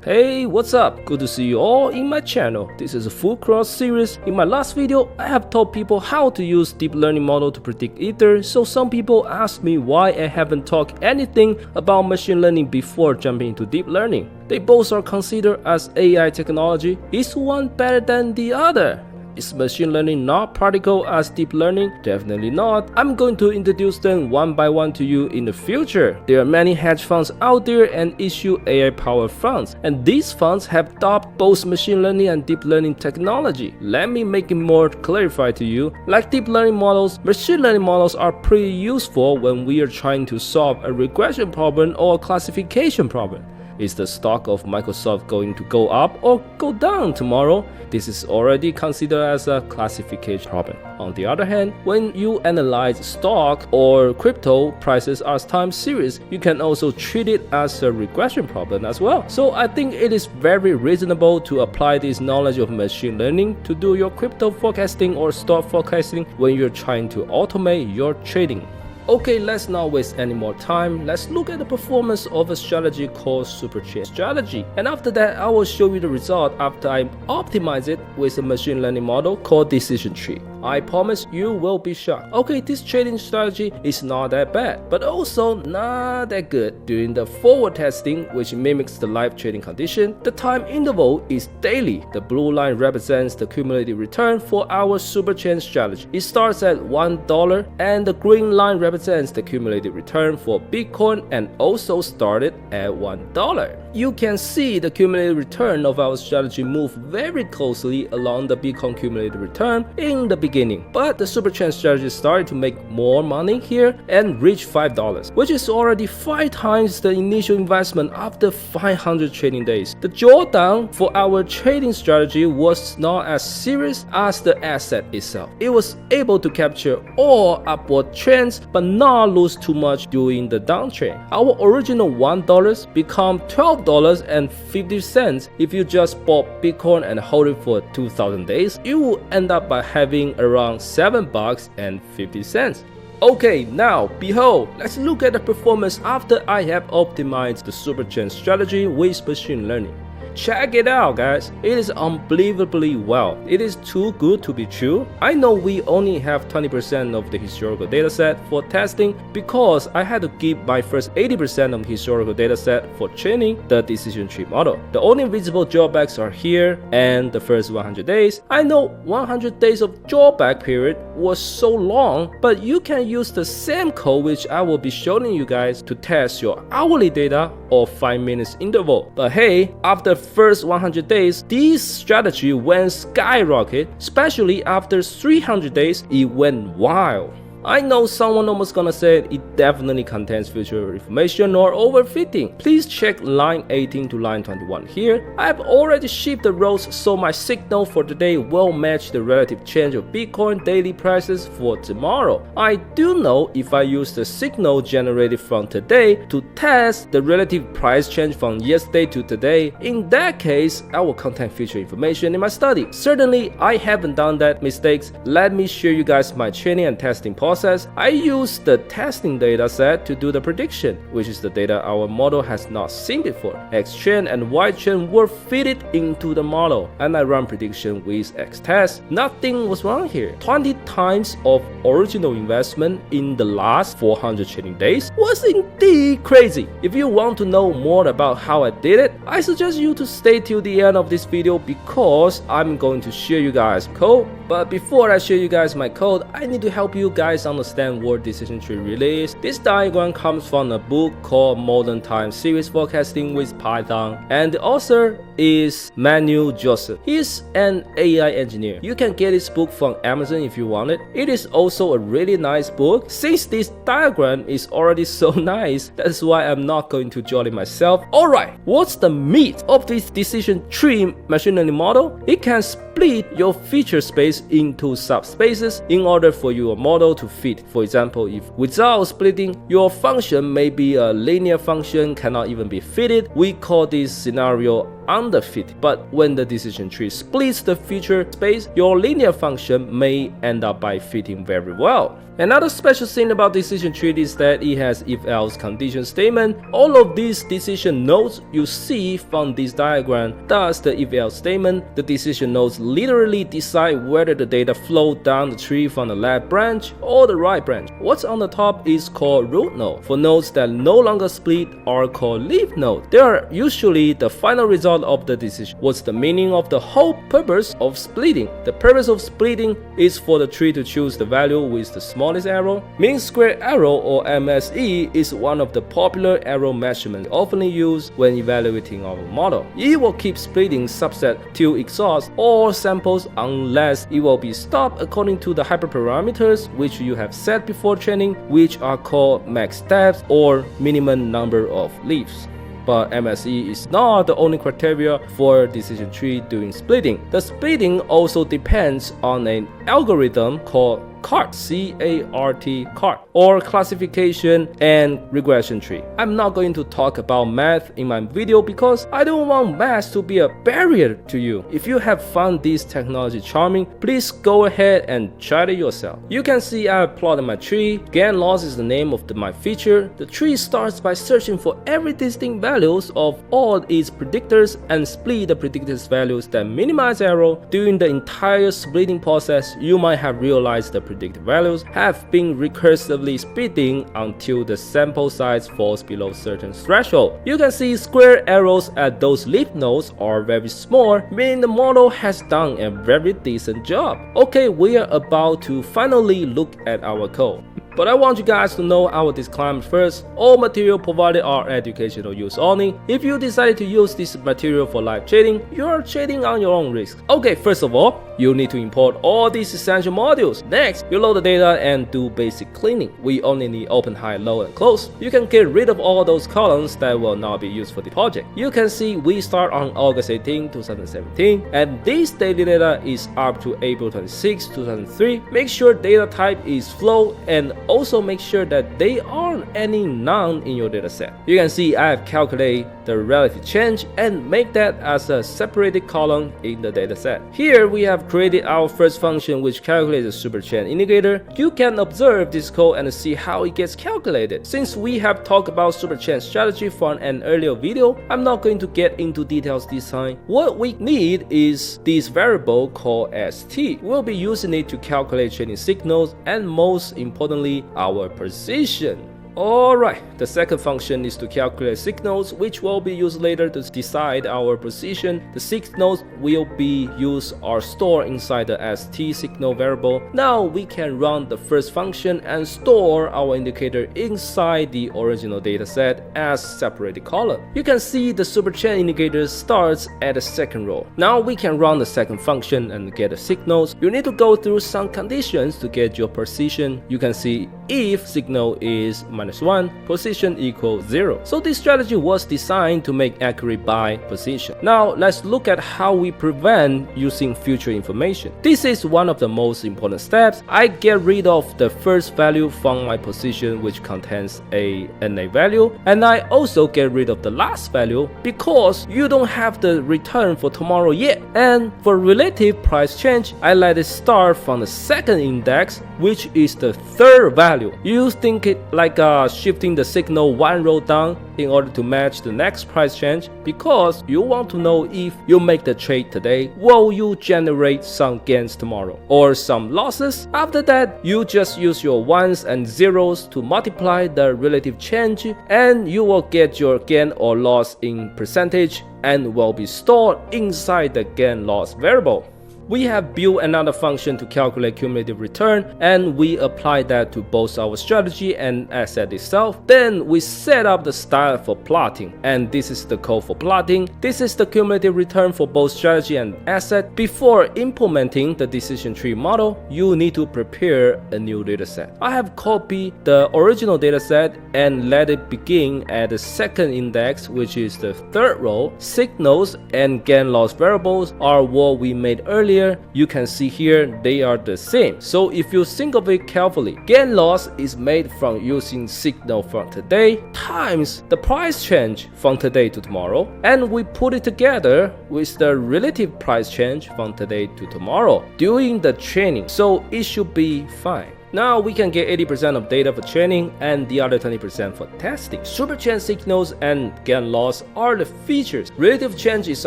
Hey, what's up? Good to see you all in my channel. This is a full cross series. In my last video, I have taught people how to use deep learning model to predict Ether, so some people ask me why I haven't talked anything about machine learning before jumping into deep learning. They both are considered as AI technology. Is one better than the other? Is machine learning not practical as deep learning? Definitely not. I'm going to introduce them one by one to you in the future. There are many hedge funds out there and issue AI-powered funds, and these funds have adopted both machine learning and deep learning technology. Let me make it more clarified to you. Like deep learning models, machine learning models are pretty useful when we are trying to solve a regression problem or a classification problem. Is the stock of Microsoft going to go up or go down tomorrow? This is already considered as a classification problem. On the other hand, when you analyze stock or crypto prices as time series, you can also treat it as a regression problem as well. So I think it is very reasonable to apply this knowledge of machine learning to do your crypto forecasting or stock forecasting when you're trying to automate your trading. Okay, let's not waste any more time. Let's look at the performance of a strategy called supertrend strategy. And after that, I will show you the result after I optimize it with a machine learning model called decision tree. I promise you will be shocked. Okay, this trading strategy is not that bad, but also not that good. During the forward testing, which mimics the live trading condition, the time interval is daily. The blue line represents the cumulative return for our supertrend strategy. It starts at $1 and the green line represents the cumulative return for Bitcoin and also started at $1. You can see the cumulative return of our strategy move very closely along the Bitcoin cumulative return in the beginning, but the supertrend strategy started to make more money here and reach $5, which is already 5 times the initial investment after 500 trading days. The drawdown for our trading strategy was not as serious as the asset itself. It was able to capture all upward trends but not lose too much during the downtrend. Our original $1 become $12.50 if you just bought Bitcoin and hold it for 2,000 days. You will end up by having around $7.50. Okay, now behold, let's look at the performance after I have optimized the supertrend strategy with machine learning. Check it out, guys. It is unbelievably well. It is too good to be true. I know we only have 20% of the historical dataset for testing because I had to give my first 80% of the historical dataset for training the decision tree model. The only visible drawbacks are here and the first 100 days. I know 100 days of drawback period was so long, but you can use the same code which I will be showing you guys to test your hourly data or 5 minutes interval. But hey, after first 100 days, this strategy went skyrocket, especially after 300 days, it went wild. I know someone almost gonna say it definitely contains future information or overfitting. Please check line 18 to line 21 here. I have already shipped the rows so my signal for today will match the relative change of Bitcoin daily prices for tomorrow. I do know if I use the signal generated from today to test the relative price change from yesterday to today, in that case, I will contain future information in my study. Certainly, I haven't done that mistakes. Let me show you guys my training and testing process. I use the testing data set to do the prediction, which is the data our model has not seen before. X trend and Y trend were fitted into the model, and I run prediction with X test. Nothing was wrong here. 20 times of original investment in the last 400 trading days was indeed crazy. If you want to know more about how I did it, I suggest you to stay till the end of this video because I'm going to share you guys code. But before I show you guys my code, I need to help you guys understand what decision tree really is. This diagram comes from a book called Modern Time Series Forecasting with Python, and the author is Manuel Joseph. He is an AI engineer. You can get his book from Amazon if you want it. It is also a really nice book. Since this diagram is already so nice, that's why I'm not going to draw it myself. Alright, what's the meat of this decision tree machine learning model? It can split your feature space into subspaces in order for your model to fit. For example, if without splitting, your function may be a linear function, cannot even be fitted, we call this scenario underfit. But when the decision tree splits the feature space, your linear function may end up by fitting very well. Another special thing about decision tree is that it has if-else condition statement. All of these decision nodes you see from this diagram, thus the if-else statement, the decision nodes literally decide whether the data flow down the tree from the left branch or the right branch. What's on the top is called root node. For nodes that no longer split are called leaf node. They are usually the final result of the decision. What's the meaning of the whole purpose of splitting? The purpose of splitting is for the tree to choose the value with the smallest arrow. Mean square arrow or MSE is one of the popular arrow measurements often used when evaluating our model. It will keep splitting subset till exhaust all samples unless it will be stopped according to the hyperparameters which you have set before training, which are called max steps or minimum number of leaves. But MSE is not the only criteria for decision tree doing splitting. The splitting also depends on an algorithm called CART, C-A-R-T, CART, or classification and regression tree. I'm not going to talk about math in my video because I don't want math to be a barrier to you. If you have found this technology charming, please go ahead and try it yourself. You can see I have plotted my tree. Gain loss is the name of my feature. The tree starts by searching for every distinct values of all its predictors and split the predictors values that minimize error. During the entire splitting process, you might have realized the predicted values have been recursively splitting until the sample size falls below certain threshold. You can see square arrows at those leaf nodes are very small, meaning the model has done a very decent job. Okay, we are about to finally look at our code. But I want you guys to know our disclaimer first. All material provided are educational use only. If you decided to use this material for live trading, you are trading on your own risk. Okay, first of all, you need to import all these essential modules. Next, you load the data and do basic cleaning. We only need open, high, low, and close. You can get rid of all those columns that will not be used for the project. You can see we start on August 18, 2017, and this daily data is up to April 26, 2003. Make sure data type is flow and also make sure that there aren't any none in your dataset. You can see I have calculated the relative change and make that as a separated column in the dataset. Here we have created our first function which calculates the supertrend indicator. You can observe this code and see how it gets calculated. Since we have talked about supertrend strategy from an earlier video, I'm not going to get into details this time. What we need is this variable called ST. We'll be using it to calculate trading signals and most importantly our position. Alright, the second function is to calculate signals, which will be used later to decide our position. The signals will be used or stored inside the ST signal variable. Now we can run the first function and store our indicator inside the original dataset as separated column. You can see the supertrend indicator starts at the second row. Now we can run the second function and get the signals. You need to go through some conditions to get your position. You can see if signal is -1, position equals 0. So this strategy was designed to make accurate buy position. Now let's look at how we prevent using future information. This is one of the most important steps. I get rid of the first value from my position which contains a NA value, and I also get rid of the last value because you don't have the return for tomorrow yet. And for relative price change, I let it start from the second index, which is the third value. You think it like shifting the signal one row down in order to match the next price change because you want to know if you make the trade today, will you generate some gains tomorrow or some losses? After that, you just use your ones and zeros to multiply the relative change and you will get your gain or loss in percentage and will be stored inside the gain loss variable. We have built another function to calculate cumulative return and we apply that to both our strategy and asset itself. Then we set up the style for plotting and this is the code for plotting. This is the cumulative return for both strategy and asset. Before implementing the decision tree model, you need to prepare a new dataset. I have copied the original dataset and let it begin at the second index, which is the third row. Signals and gain loss variables are what we made earlier earlier, you can see here they are the same. So if you think of it carefully, gain loss is made from using signal from today times the price change from today to tomorrow, and we put it together with the relative price change from today to tomorrow during the training, so it should be fine. Now we can get 80% of data for training and the other 20% for testing. Supertrend signals and gain loss are the features. Relative change is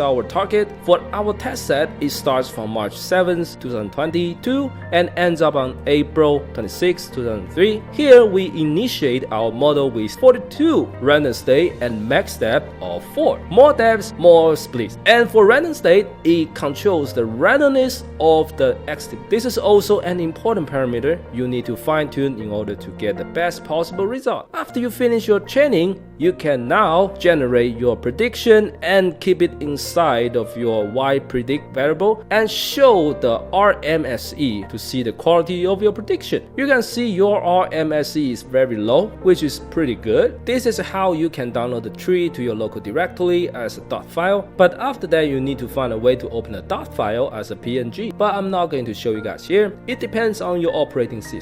our target. For our test set, it starts from March 7th, 2022 and ends up on April 26, 2003. Here we initiate our model with 42 random state and max depth of 4. More depths, more splits. And for random state, it controls the randomness of the exit. This is also an important parameter you need to fine-tune in order to get the best possible result. After you finish your training, you can now generate your prediction and keep it inside of your yPredict variable and show the RMSE to see the quality of your prediction. You can see your RMSE is very low, which is pretty good. This is how you can download the tree to your local directory as a dot file, but after that you need to find a way to open a dot file as a PNG, but I'm not going to show you guys here. It depends on your operating system.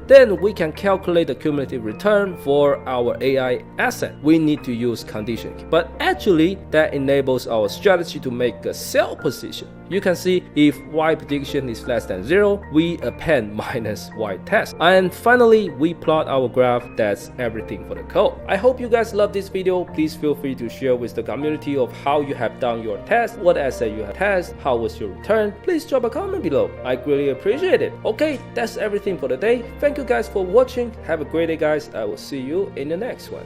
Then we can calculate the cumulative return for our AI asset. We need to use condition, but actually that enables our strategy to make a sell position. You can see if Y prediction is less than 0, we append minus Y test. And finally, we plot our graph. That's everything for the code. I hope you guys love this video. Please feel free to share with the community of how you have done your test, what asset you have tested, how was your return. Please drop a comment below. I greatly appreciate it. Okay, that's everything for the day. Thank you guys for watching. Have a great day, guys. I will see you in the next one.